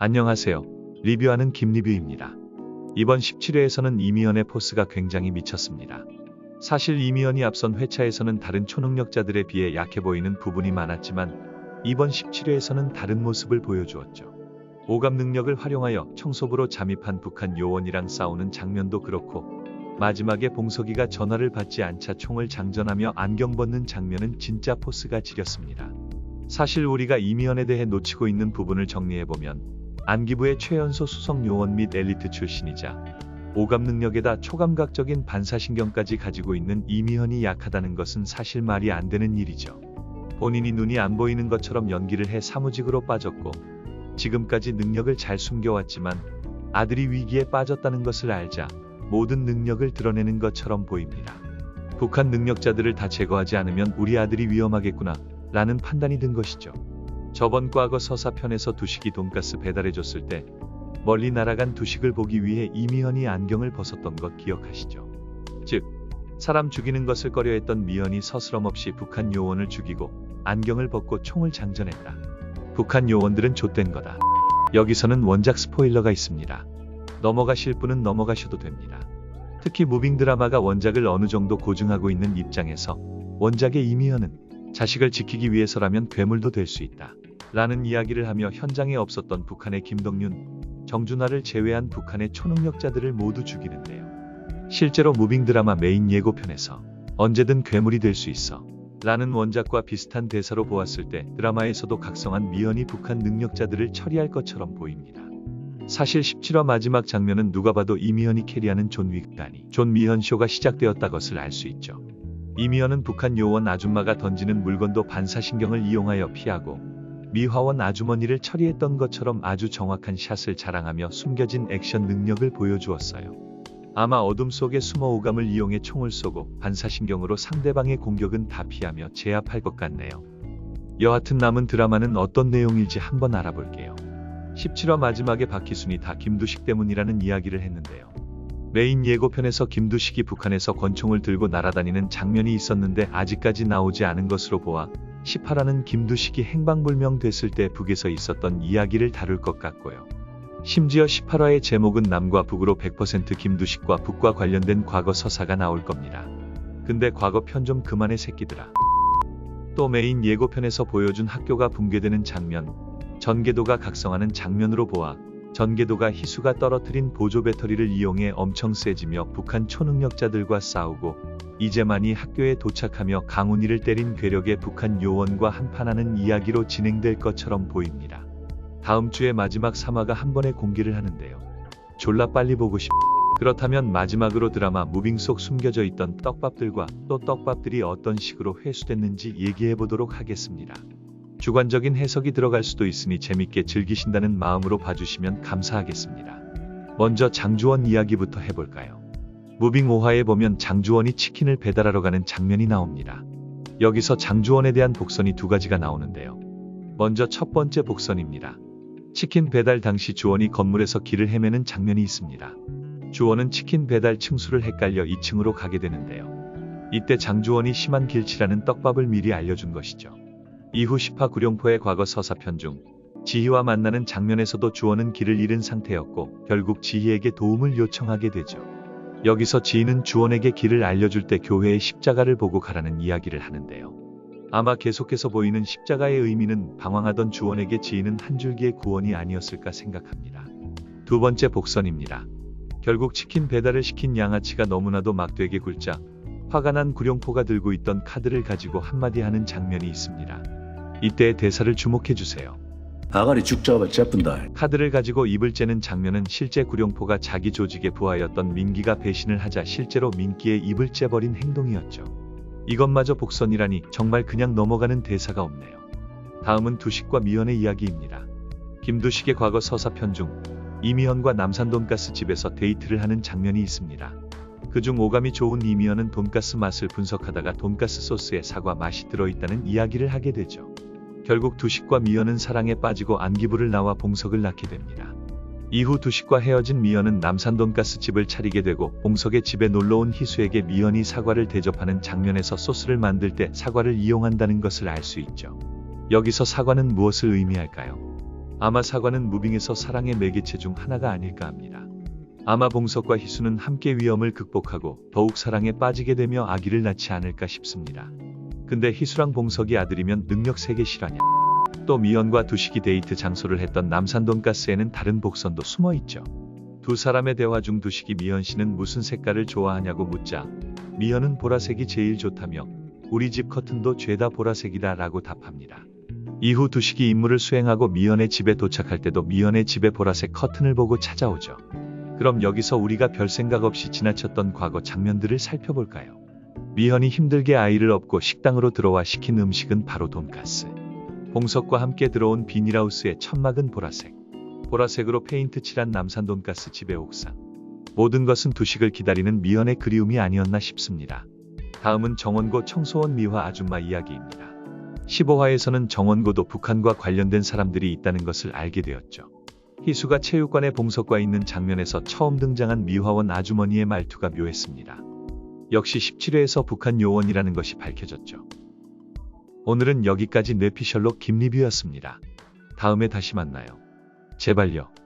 안녕하세요. 리뷰하는 김리뷰입니다. 이번 17회에서는 이미연의 포스가 굉장히 미쳤습니다. 사실 이미연이 앞선 회차에서는 다른 초능력자들에 비해 약해 보이는 부분이 많았지만 이번 17회에서는 다른 모습을 보여주었죠. 오감 능력을 활용하여 청소부로 잠입한 북한 요원이랑 싸우는 장면도 그렇고 마지막에 봉석이가 전화를 받지 않자 총을 장전하며 안경 벗는 장면은 진짜 포스가 지렸습니다. 사실 우리가 이미연에 대해 놓치고 있는 부분을 정리해보면 안기부의 최연소 수석 요원 및 엘리트 출신이자 오감 능력에다 초감각적인 반사신경까지 가지고 있는 이미연이 약하다는 것은 사실 말이 안 되는 일이죠. 본인이 눈이 안 보이는 것처럼 연기를 해 사무직으로 빠졌고 지금까지 능력을 잘 숨겨왔지만 아들이 위기에 빠졌다는 것을 알자 모든 능력을 드러내는 것처럼 보입니다. 북한 능력자들을 다 제거하지 않으면 우리 아들이 위험하겠구나 라는 판단이 든 것이죠. 저번 과거 서사편에서 두식이 돈가스 배달해줬을 때 멀리 날아간 두식을 보기 위해 이미연이 안경을 벗었던 것 기억하시죠? 즉, 사람 죽이는 것을 꺼려했던 미연이 서스럼없이 북한 요원을 죽이고 안경을 벗고 총을 장전했다. 북한 요원들은 좆된 거다. 여기서는 원작 스포일러가 있습니다. 넘어가실 분은 넘어가셔도 됩니다. 특히 무빙 드라마가 원작을 어느 정도 고증하고 있는 입장에서 원작의 이미연은 자식을 지키기 위해서라면 괴물도 될 수 있다. 라는 이야기를 하며 현장에 없었던 북한의 김덕윤, 정준하를 제외한 북한의 초능력자들을 모두 죽이는데요. 실제로 무빙 드라마 메인 예고편에서 언제든 괴물이 될 수 있어 라는 원작과 비슷한 대사로 보았을 때 드라마에서도 각성한 미연이 북한 능력자들을 처리할 것처럼 보입니다. 사실 17화 마지막 장면은 누가 봐도 이미연이 캐리하는 존 윅가 아니 존 미연 쇼가 시작되었다 것을 알 수 있죠. 이미연은 북한 요원 아줌마가 던지는 물건도 반사신경을 이용하여 피하고 미화원 아주머니를 처리했던 것처럼 아주 정확한 샷을 자랑하며 숨겨진 액션 능력을 보여주었어요. 아마 어둠 속에 숨어 오감을 이용해 총을 쏘고 반사신경으로 상대방의 공격은 다 피하며 제압할 것 같네요. 여하튼 남은 드라마는 어떤 내용일지 한번 알아볼게요. 17화 마지막에 박희순이 다 김두식 때문이라는 이야기를 했는데요. 메인 예고편에서 김두식이 북한에서 권총을 들고 날아다니는 장면이 있었는데 아직까지 나오지 않은 것으로 보아 18화는 김두식이 행방불명 됐을 때 북에서 있었던 이야기를 다룰 것 같고요. 심지어 18화의 제목은 남과 북으로 100% 김두식과 북과 관련된 과거 서사가 나올 겁니다. 근데 과거 편 좀 그만해 새끼들아. 또 메인 예고편에서 보여준 학교가 붕괴되는 장면, 전개도가 각성하는 장면으로 보아 전개도가 희수가 떨어뜨린 보조 배터리를 이용해 엄청 세지며 북한 초능력자들과 싸우고 이제만이 학교에 도착하며 강훈이를 때린 괴력의 북한 요원과 한판하는 이야기로 진행될 것처럼 보입니다. 다음 주에 마지막 3화가 한 번에 공개를 하는데요. 졸라 빨리 보고 싶... 그렇다면 마지막으로 드라마 무빙 속 숨겨져 있던 떡밥들과 또 떡밥들이 어떤 식으로 회수됐는지 얘기해보도록 하겠습니다. 주관적인 해석이 들어갈 수도 있으니 재밌게 즐기신다는 마음으로 봐주시면 감사하겠습니다. 먼저 장주원 이야기부터 해볼까요? 무빙 5화에 보면 장주원이 치킨을 배달하러 가는 장면이 나옵니다. 여기서 장주원에 대한 복선이 두 가지가 나오는데요. 먼저 첫 번째 복선입니다. 치킨 배달 당시 주원이 건물에서 길을 헤매는 장면이 있습니다. 주원은 치킨 배달 층수를 헷갈려 2층으로 가게 되는데요. 이때 장주원이 심한 길치라는 떡밥을 미리 알려준 것이죠. 이후 10화 구룡포의 과거 서사편 중 지희와 만나는 장면에서도 주원은 길을 잃은 상태였고 결국 지희에게 도움을 요청하게 되죠. 여기서 지희는 주원에게 길을 알려줄 때 교회의 십자가를 보고 가라는 이야기를 하는데요. 아마 계속해서 보이는 십자가의 의미는 방황하던 주원에게 지희는 한 줄기의 구원이 아니었을까 생각합니다. 두 번째 복선입니다. 결국 치킨 배달을 시킨 양아치가 너무나도 막되게 굴자 화가 난 구룡포가 들고 있던 카드를 가지고 한마디 하는 장면이 있습니다. 이때의 대사를 주목해주세요. 아가리 죽 잡아 재뿐다. 카드를 가지고 입을 째는 장면은 실제 구룡포가 자기 조직의 부하였던 민기가 배신을 하자 실제로 민기의 입을 째버린 행동이었죠. 이것마저 복선이라니 정말 그냥 넘어가는 대사가 없네요. 다음은 두식과 미연의 이야기입니다. 김두식의 과거 서사편 중 이미연과 남산 돈가스 집에서 데이트를 하는 장면이 있습니다. 그중 오감이 좋은 이미연은 돈가스 맛을 분석하다가 돈가스 소스에 사과 맛이 들어있다는 이야기를 하게 되죠. 결국 두식과 미연은 사랑에 빠지고 안기부를 낳아 봉석을 낳게 됩니다. 이후 두식과 헤어진 미연은 남산 돈가스 집을 차리게 되고 봉석의 집에 놀러온 희수에게 미연이 사과를 대접하는 장면에서 소스를 만들 때 사과를 이용한다는 것을 알 수 있죠. 여기서 사과는 무엇을 의미할까요? 아마 사과는 무빙에서 사랑의 매개체 중 하나가 아닐까 합니다. 아마 봉석과 희수는 함께 위험을 극복하고 더욱 사랑에 빠지게 되며 아기를 낳지 않을까 싶습니다. 근데 희수랑 봉석이 아들이면 능력 세계 실화냐? 또 미연과 두식이 데이트 장소를 했던 남산 돈가스에는 다른 복선도 숨어 있죠. 두 사람의 대화 중 두식이 미연 씨는 무슨 색깔을 좋아하냐고 묻자 미연은 보라색이 제일 좋다며 우리 집 커튼도 죄다 보라색이다 라고 답합니다. 이후 두식이 임무를 수행하고 미연의 집에 도착할 때도 미연의 집에 보라색 커튼을 보고 찾아오죠. 그럼 여기서 우리가 별 생각 없이 지나쳤던 과거 장면들을 살펴볼까요? 미연이 힘들게 아이를 업고 식당으로 들어와 시킨 음식은 바로 돈가스. 봉석과 함께 들어온 비닐하우스의 천막은 보라색. 보라색으로 페인트 칠한 남산 돈가스 집의 옥상. 모든 것은 두식을 기다리는 미연의 그리움이 아니었나 싶습니다. 다음은 정원고 청소원 미화 아줌마 이야기입니다. 15화에서는 정원고도 북한과 관련된 사람들이 있다는 것을 알게 되었죠. 희수가 체육관에 봉석과 있는 장면에서 처음 등장한 미화원 아주머니의 말투가 묘했습니다. 역시 17회에서 북한 요원이라는 것이 밝혀졌죠. 오늘은 여기까지 뇌피셜록 김리뷰였습니다. 다음에 다시 만나요. 제발요.